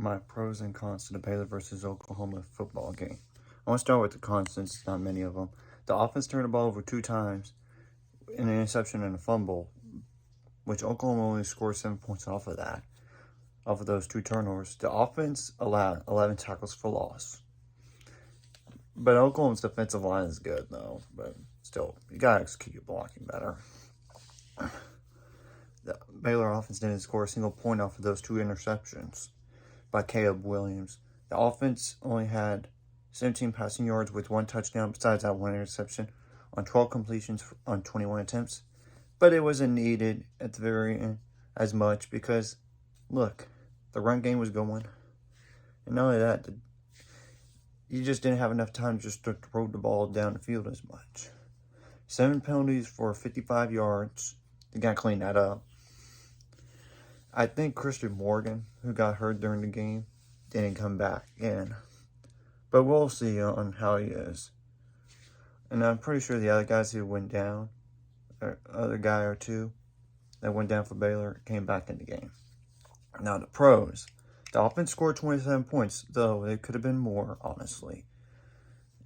my pros and cons to the Baylor versus Oklahoma football game. I want to start with the cons since not many of them. The offense turned the ball over 2 times, an interception and a fumble, which Oklahoma only scored 7 points off of those 2 turnovers. The offense allowed 11 tackles for loss. But Oklahoma's defensive line is good, though. But still, you got to execute your blocking better. The Baylor offense didn't score a single point off of those 2 interceptions by Caleb Williams. The offense only had 17 passing yards with 1 touchdown besides that 1 interception on 12 completions on 21 attempts. But it wasn't needed at the very end as much because, look, the run game was going. And not only that, you just didn't have enough time just to throw the ball down the field as much. 7 penalties for 55 yards. They got to clean that up. I think Christian Morgan, who got hurt during the game, didn't come back in. But we'll see on how he is. And I'm pretty sure the other guys who went down, or other guy or two that went down for Baylor, came back in the game. Now the pros. The offense scored 27 points, though it could have been more, honestly.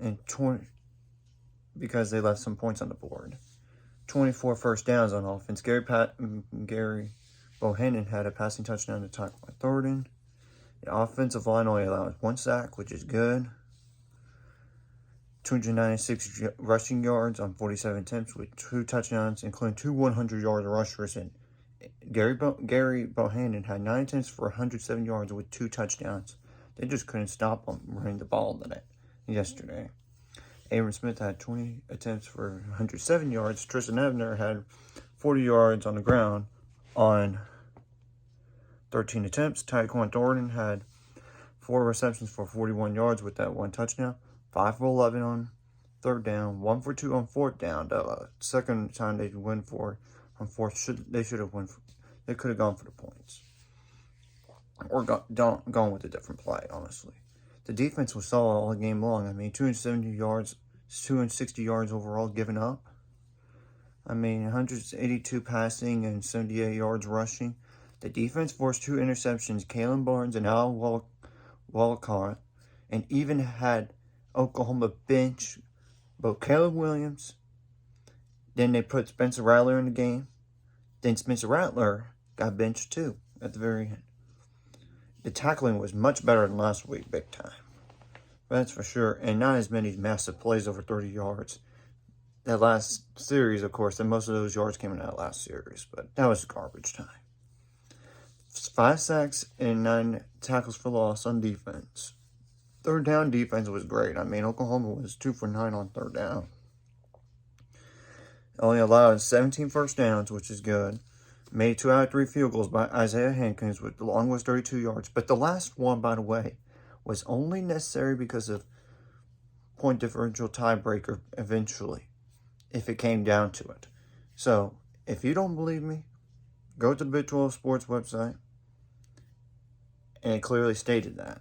And because they left some points on the board. 24 first downs on offense. Gary Bohannon had a passing touchdown to Tyquan Thornton. The offensive line only allowed 1 sack, which is good. 296 rushing yards on 47 attempts with 2 touchdowns, including 2 100-yard rushers. And Gary Bohannon had 9 attempts for 107 yards with 2 touchdowns. They just couldn't stop him running the ball yesterday. Aaron Smith had 20 attempts for 107 yards. Tristan Ebner had 40 yards on the ground on 13 attempts. Tyquan Thornton had 4 receptions for 41 yards with that 1 touchdown. 5 for 11 on 3rd down. 1 for 2 on 4th down. The second time they went for on 4th, they should have won. They could have gone for the points. Or gone with a different play, honestly. The defense was solid all game long. I mean, 270 yards, 260 yards overall given up. I mean, 182 passing and 78 yards rushing. The defense forced 2 interceptions, Kalen Barnes and Al Walcott, and even had Oklahoma bench both Caleb Williams. Then they put Spencer Rattler in the game. Then Spencer Rattler got benched too at the very end. The tackling was much better than last week, big time. That's for sure. And not as many massive plays over 30 yards. That last series, of course, and most of those yards came in that last series. But that was garbage time. 5 sacks and 9 tackles for loss on defense. 3rd down defense was great. I mean, Oklahoma was 2 for 9 on 3rd down. Only allowed 17 first downs, which is good. Made 2 out of 3 field goals by Isaiah Hankins, with the long was 32 yards. But the last one, by the way, was only necessary because of point differential tiebreaker eventually, if it came down to it. So, if you don't believe me, go to the Big 12 Sports website, and it clearly stated that.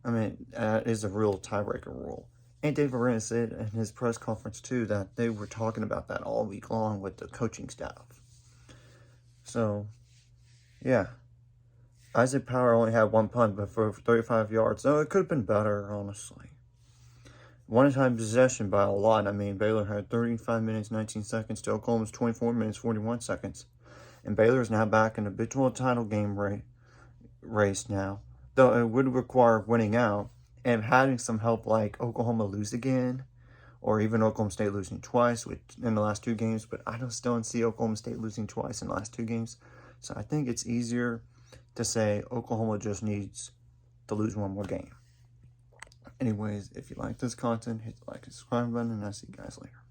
I mean, that is a real tiebreaker rule. And Dave Aranda said in his press conference, too, that they were talking about that all week long with the coaching staff. So, yeah. Isaac Power only had 1 punt, but for 35 yards. So, it could have been better, honestly. One-time possession by a lot. I mean, Baylor had 35 minutes, 19 seconds to Oklahoma's 24 minutes, 41 seconds. And Baylor is now back in the Big 12 title game race now. Though it would require winning out and having some help like Oklahoma lose again, or even Oklahoma State losing twice in the last 2 games. But I still don't see Oklahoma State losing twice in the last 2 games. So I think it's easier to say Oklahoma just needs to lose 1 more game. Anyways, if you like this content, hit the like and subscribe button, and I'll see you guys later.